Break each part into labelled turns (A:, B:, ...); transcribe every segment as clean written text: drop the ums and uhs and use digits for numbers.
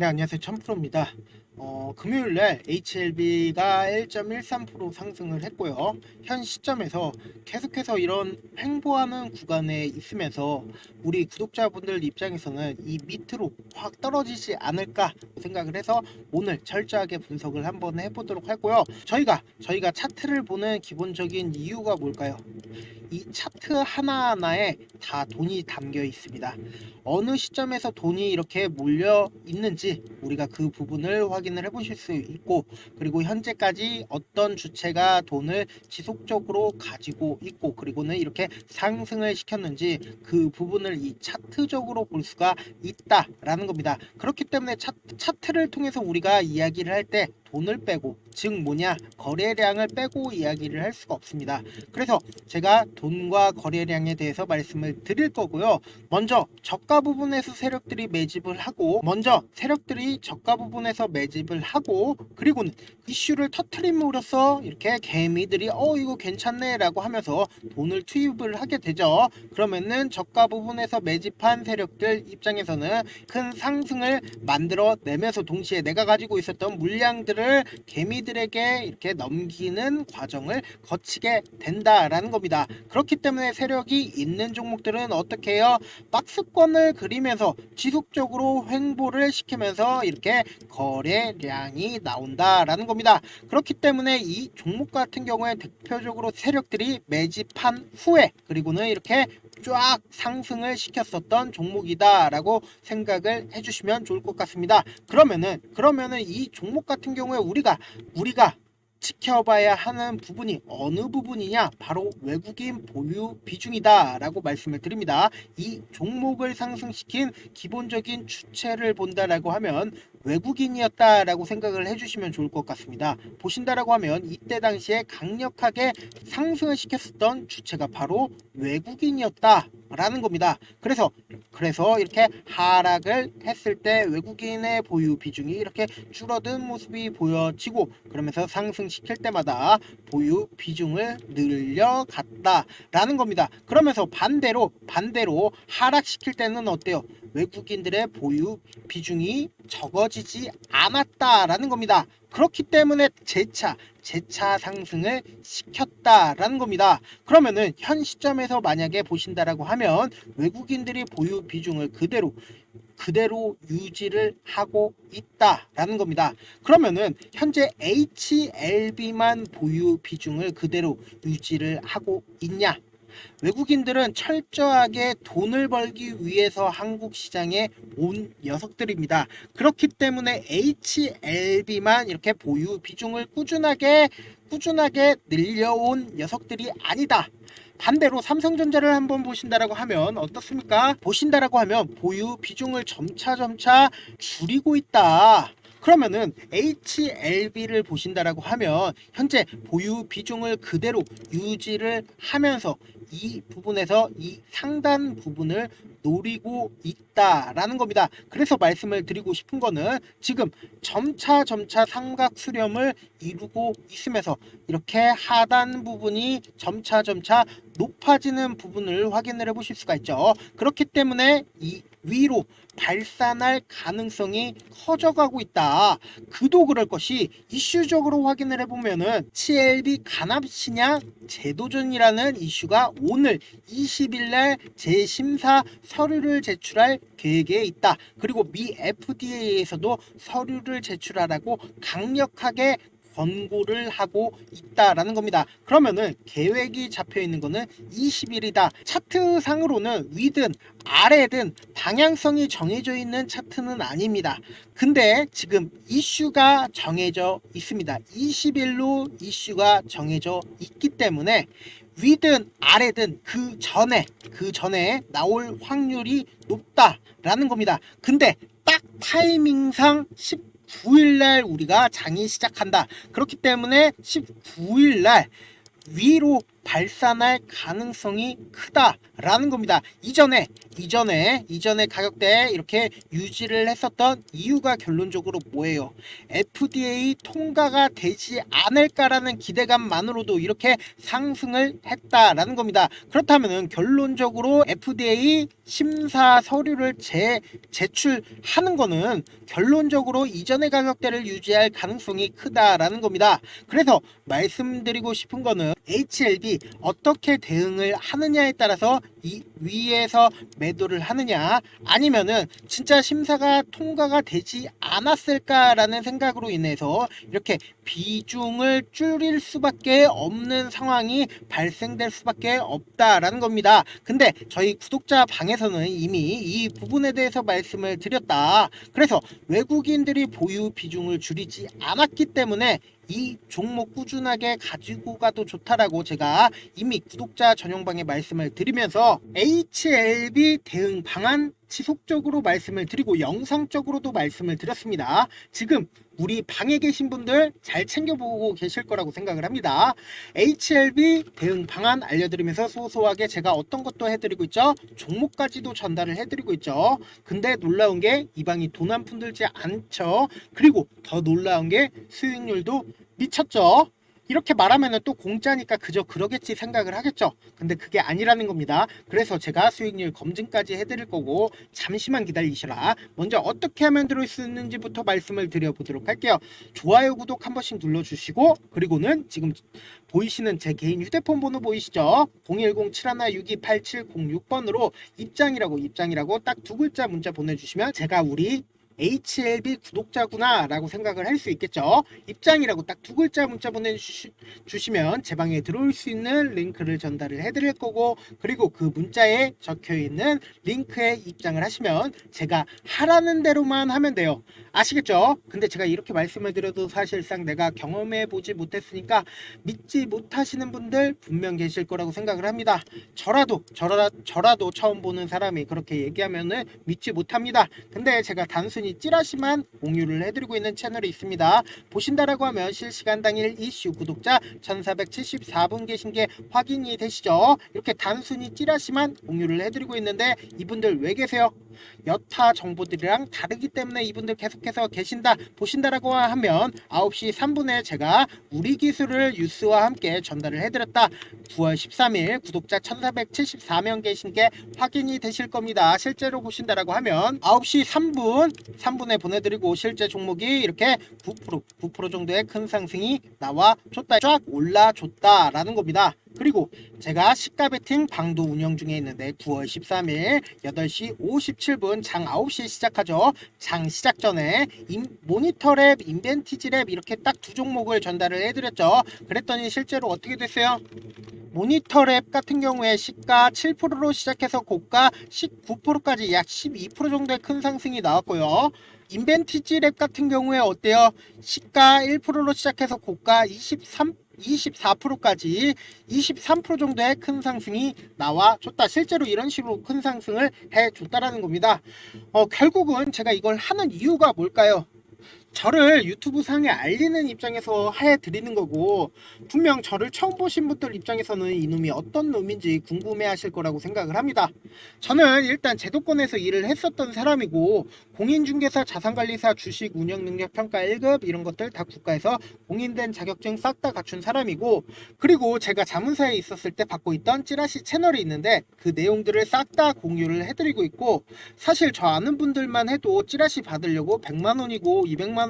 A: 네, 안녕하세요. 천프로입니다. 금요일날 HLB가 1.13% 상승을 했고요. 현 시점에서 계속해서 이런 횡보하는 구간에 있으면서 우리 구독자분들 입장에서는 이 밑으로 확 떨어지지 않을까 생각을 해서 오늘 철저하게 분석을 한번 해보도록 하고요. 저희가 차트를 보는 기본적인 이유가 뭘까요? 이 차트 하나하나에 다 돈이 담겨 있습니다. 어느 시점에서 돈이 이렇게 몰려 있는지 우리가 그 부분을 확인을 해보실 수 있고, 그리고 현재까지 어떤 주체가 돈을 지속적으로 가지고 있고, 그리고는 이렇게 상승을 시켰는지 그 부분을 이 차트적으로 볼 수가 있다라는 겁니다. 그렇기 때문에 차트를 통해서 우리가 이야기를 할 때 돈을 빼고, 즉 뭐냐, 거래량을 빼고 이야기를 할 수가 없습니다. 그래서 제가 돈과 거래량에 대해서 말씀을 드릴 거고요. 먼저 저가 부분에서 세력들이 매집을 하고, 그리고는 이슈를 터트림으로써 이렇게 개미들이 이거 괜찮네 라고 하면서 돈을 투입을 하게 되죠. 그러면은 저가 부분에서 매집한 세력들 입장에서는 큰 상승을 만들어 내면서 동시에 내가 가지고 있었던 물량들을 개미들에게 이렇게 넘기는 과정을 거치게 된다라는 겁니다. 그렇기 때문에 세력이 있는 종목들은 어떻게 해요? 박스권을 그리면서 지속적으로 횡보를 시키면서 이렇게 거래량이 나온다라는 겁니다. 그렇기 때문에 이 종목 같은 경우에 대표적으로 세력들이 매집한 후에, 그리고는 이렇게 쫙 상승을 시켰었던 종목이다라고 생각을 해주시면 좋을 것 같습니다. 그러면은 이 종목 같은 경우에 우리가 지켜봐야 하는 부분이 어느 부분이냐, 바로 외국인 보유 비중이다 라고 말씀을 드립니다. 이 종목을 상승시킨 기본적인 주체를 본다라고 하면 외국인이었다라고 생각을 해주시면 좋을 것 같습니다. 보신다라고 하면 이때 당시에 강력하게 상승을 시켰었던 주체가 바로 외국인이었다라는 겁니다. 그래서 이렇게 하락을 했을 때 외국인의 보유 비중이 이렇게 줄어든 모습이 보여지고, 그러면서 상승시킬 때마다 보유 비중을 늘려갔다라는 겁니다. 그러면서 반대로 하락시킬 때는 어때요? 외국인들의 보유 비중이 적어지지 않았다라는 겁니다. 그렇기 때문에 재차 상승을 시켰다라는 겁니다. 그러면은 현 시점에서 만약에 보신다라고 하면 외국인들이 보유 비중을 그대로 유지를 하고 있다라는 겁니다. 그러면은 현재 HLB만 보유 비중을 그대로 유지를 하고 있냐? 외국인들은 철저하게 돈을 벌기 위해서 한국 시장에 온 녀석들입니다. 그렇기 때문에 HLB만 이렇게 보유 비중을 꾸준하게 늘려온 녀석들이 아니다. 반대로 삼성전자를 한번 보신다라고 하면 어떻습니까? 보유 비중을 점차 줄이고 있다. 그러면은 HLB를 보신다라고 하면 현재 보유 비중을 그대로 유지를 하면서 이 부분에서 이 상단 부분을 노리고 있다라는 겁니다. 그래서 말씀을 드리고 싶은 거는 지금 점차 삼각 수렴을 이루고 있으면서 이렇게 하단 부분이 점차 높아지는 부분을 확인을 해 보실 수가 있죠. 그렇기 때문에 이 위로 발산할 가능성이 커져가고 있다. 그도 그럴 것이 이슈적으로 확인을 해보면은 CLB 간합시냐 재도전이라는 이슈가 오늘 20일날 재심사 서류를 제출할 계획에 있다. 그리고 미 FDA에서도 서류를 제출하라고 강력하게 권고를 하고 있다라는 겁니다. 그러면은 계획이 잡혀 있는 거는 20일이다. 차트상으로는 위든 아래든 방향성이 정해져 있는 차트는 아닙니다. 근데 지금 이슈가 정해져 있습니다. 20일로 이슈가 정해져 있기 때문에 위든 아래든 그 전에 나올 확률이 높다라는 겁니다. 근데 딱 타이밍상 19일날 우리가 장이 시작한다. 그렇기 때문에 19일날 위로 발산할 가능성이 크다 라는 겁니다. 이전에 가격대 이렇게 유지를 했었던 이유가 결론적으로 뭐예요? FDA 통과가 되지 않을까라는 기대감만으로도 이렇게 상승을 했다라는 겁니다. 그렇다면 결론적으로 FDA 심사 서류를 제출하는 거는 결론적으로 이전의 가격대를 유지할 가능성이 크다라는 겁니다. 그래서 말씀드리고 싶은 거는 HLB 어떻게 대응을 하느냐에 따라서 이 위에서 매도를 하느냐, 아니면은 진짜 심사가 통과가 되지 않았을까라는 생각으로 인해서 이렇게 비중을 줄일 수밖에 없는 상황이 발생될 수밖에 없다라는 겁니다. 근데 저희 구독자 방에서는 이미 이 부분에 대해서 말씀을 드렸다. 그래서 외국인들이 보유 비중을 줄이지 않았기 때문에 이 종목 꾸준하게 가지고 가도 좋다라고 제가 이미 구독자 전용방에 말씀을 드리면서 HLB 대응 방안 지속적으로 말씀을 드리고 영상적으로도 말씀을 드렸습니다. 지금 우리 방에 계신 분들 잘 챙겨보고 계실 거라고 생각을 합니다. HLB 대응 방안 알려드리면서 소소하게 제가 어떤 것도 해드리고 있죠. 종목까지도 전달을 해드리고 있죠. 근데 놀라운 게 이 방이 돈 한 푼 들지 않죠. 그리고 더 놀라운 게 수익률도 미쳤죠. 이렇게 말하면 또 공짜니까 그저 그러겠지 생각을 하겠죠. 근데 그게 아니라는 겁니다. 그래서 제가 수익률 검증까지 해드릴 거고 잠시만 기다리시라. 먼저 어떻게 하면 들을 수 있는지부터 말씀을 드려보도록 할게요. 좋아요, 구독 한 번씩 눌러주시고, 그리고는 지금 보이시는 제 개인 휴대폰 번호 보이시죠? 010-7162-8706번으로 입장이라고 딱 두 글자 문자 보내주시면 제가 우리 HLB 구독자구나 라고 생각을 할 수 있겠죠. 입장이라고 딱 두 글자 문자 보내주시면 제 방에 들어올 수 있는 링크를 전달을 해드릴 거고, 그리고 그 문자에 적혀있는 링크에 입장을 하시면 제가 하라는 대로만 하면 돼요. 아시겠죠? 근데 제가 이렇게 말씀을 드려도 사실상 내가 경험해 보지 못했으니까 믿지 못하시는 분들 분명 계실 거라고 생각을 합니다. 저라도 처음 보는 사람이 그렇게 얘기하면은 믿지 못합니다. 근데 제가 단순히 찌라시만 공유를 해드리고 있는 채널이 있습니다. 보신다라고 하면 실시간 당일 이슈 구독자 1474분 계신 게 확인이 되시죠? 이렇게 단순히 찌라시만 공유를 해드리고 있는데 이분들 왜 계세요? 여타 정보들이랑 다르기 때문에 이분들 계속해서 계신다, 보신다라고 하면 9시 3분에 제가 우리 기술을 뉴스와 함께 전달을 해드렸다. 9월 13일 구독자 1474명 계신 게 확인이 되실 겁니다. 실제로 보신다라고 하면 9시 3분에 보내드리고 실제 종목이 이렇게 9% 정도의 큰 상승이 나와줬다, 쫙 올라줬다라는 겁니다. 그리고 제가 시가 베팅 방도 운영 중에 있는데 9월 13일 8시 57분 장 9시에 시작하죠. 장 시작 전에 모니터랩, 인벤티지랩 이렇게 딱 두 종목을 전달을 해드렸죠. 그랬더니 실제로 어떻게 됐어요? 모니터랩 같은 경우에 시가 7%로 시작해서 고가 19%까지 약 12% 정도의 큰 상승이 나왔고요. 인벤티지랩 같은 경우에 어때요? 시가 1%로 시작해서 고가 24%까지 23% 정도의 큰 상승이 나와줬다. 실제로 이런 식으로 큰 상승을 해줬다라는 겁니다. 결국은 제가 이걸 하는 이유가 뭘까요? 저를 유튜브 상에 알리는 입장에서 해드리는 거고, 분명 저를 처음 보신 분들 입장에서는 이놈이 어떤 놈인지 궁금해 하실 거라고 생각을 합니다. 저는 일단 제도권에서 일을 했었던 사람이고, 공인중개사, 자산관리사, 주식 운영능력평가 1급 이런 것들 다 국가에서 공인된 자격증 싹 다 갖춘 사람이고, 그리고 제가 자문사에 있었을 때 받고 있던 찌라시 채널이 있는데 그 내용들을 싹 다 공유를 해드리고 있고, 사실 저 아는 분들만 해도 찌라시 받으려고 100만원이고 200만원이고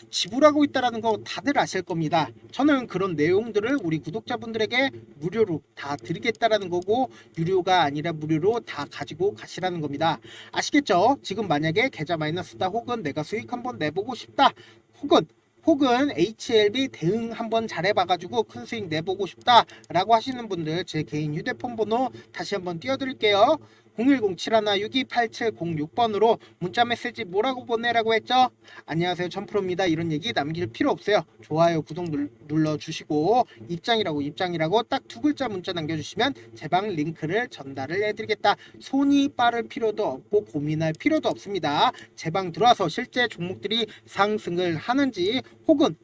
A: 지불하고 있다라는 거 다들 아실 겁니다. 저는 그런 내용들을 우리 구독자분들에게 무료로 다 드리겠다라는 거고, 유료가 아니라 무료로 다 가지고 가시라는 겁니다. 아시겠죠? 지금 만약에 계좌 마이너스다, 혹은 내가 수익 한번 내보고 싶다, 혹은 HLB 대응 한번 잘해봐가지고 큰 수익 내보고 싶다 라고 하시는 분들 제 개인 휴대폰 번호 다시 한번 띄워드릴게요. 010-7162-8706번으로 문자 메시지 뭐라고 보내라고 했죠? 안녕하세요, 천프로입니다. 이런 얘기 남길 필요 없어요. 좋아요, 구독 눌러주시고 입장이라고 딱 두 글자 문자 남겨주시면 제 방 링크를 전달을 해드리겠다. 손이 빠를 필요도 없고 고민할 필요도 없습니다. 제 방 들어와서 실제 종목들이 상승을 하는지, 혹은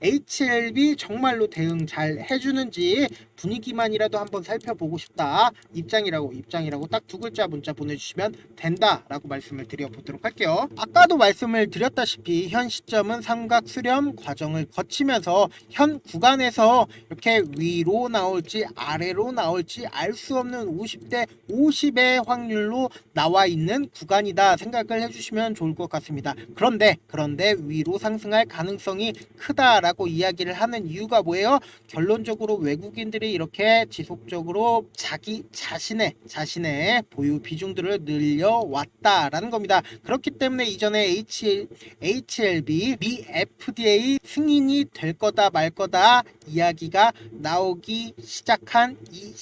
A: HLB 정말로 대응 잘 해주는지 분위기만이라도 한번 살펴보고 싶다. 입장이라고 딱 두 글자 문자 보내주시면 된다라고 말씀을 드려보도록 할게요. 아까도 말씀을 드렸다시피 현 시점은 삼각 수렴 과정을 거치면서 현 구간에서 이렇게 위로 나올지 아래로 나올지 알 수 없는 50대 50의 확률로 나와 있는 구간이다 생각을 해주시면 좋을 것 같습니다. 그런데 위로 상승할 가능성이 크다라고 이야기를 하는 이유가 뭐예요? 결론적으로 외국인들이 이렇게 지속적으로 자기 자신의 보유 비중들을 늘려왔다라는 겁니다. 그렇기 때문에 이전에 HLB 미 FDA 승인이 될 거다 말 거다 이야기가 나오기 시작한 이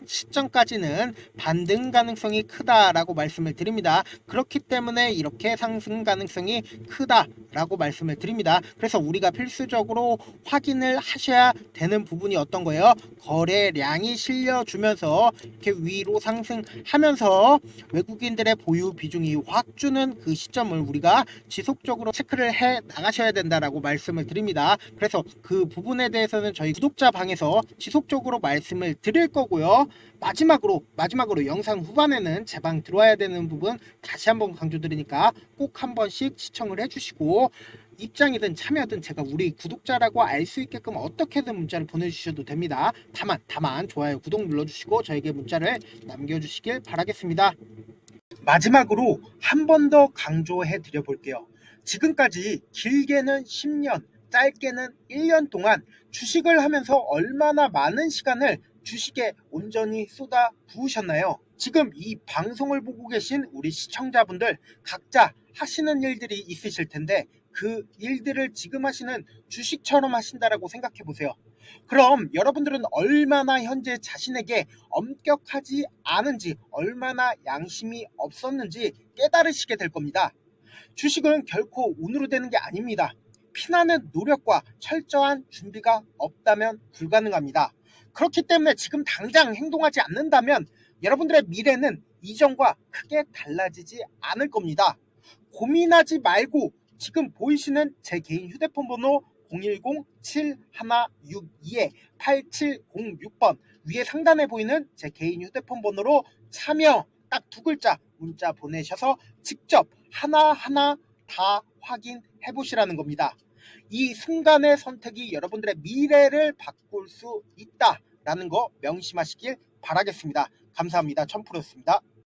A: 시점까지는 반등 가능성이 크다라고 말씀을 드립니다. 그렇기 때문에 이렇게 상승 가능성이 크다라고 말씀을 드립니다. 그래서 우리가 필수적으로 확인을 하셔야 되는 부분이 어떤 거예요? 거래량이 실려주면서 이렇게 위로 상승하면서 외국인들의 보유 비중이 확 주는 그 시점을 우리가 지속적으로 체크를 해 나가셔야 된다라고 말씀을 드립니다. 그래서 그 부분에 대해서는 저희 구독자 방에서 지속적으로 말씀을 드릴 거고요. 마지막으로 영상 후반에는 제 방 들어와야 되는 부분 다시 한번 강조드리니까 꼭 한 번씩 시청을 해주시고, 입장이든 참여든 제가 우리 구독자라고 알 수 있게끔 어떻게든 문자를 보내주셔도 됩니다. 다만 좋아요, 구독 눌러주시고 저에게 문자를 남겨주시길 바라겠습니다. 마지막으로 한 번 더 강조해 드려 볼게요. 지금까지 길게는 10년, 짧게는 1년 동안 주식을 하면서 얼마나 많은 시간을 주식에 온전히 쏟아 부으셨나요? 지금 이 방송을 보고 계신 우리 시청자분들 각자 하시는 일들이 있으실 텐데 그 일들을 지금 하시는 주식처럼 하신다라고 생각해 보세요. 그럼 여러분들은 얼마나 현재 자신에게 엄격하지 않은지, 얼마나 양심이 없었는지 깨달으시게 될 겁니다. 주식은 결코 운으로 되는 게 아닙니다. 피나는 노력과 철저한 준비가 없다면 불가능합니다. 그렇기 때문에 지금 당장 행동하지 않는다면 여러분들의 미래는 이전과 크게 달라지지 않을 겁니다. 고민하지 말고 지금 보이시는 제 개인 휴대폰 번호 010-7162-8706번 위에 상단에 보이는 제 개인 휴대폰 번호로 참여 딱 두 글자 문자 보내셔서 직접 하나하나 다 확인해 보시라는 겁니다. 이 순간의 선택이 여러분들의 미래를 바꿀 수 있다라는 거 명심하시길 바라겠습니다. 감사합니다. 천프로였습니다.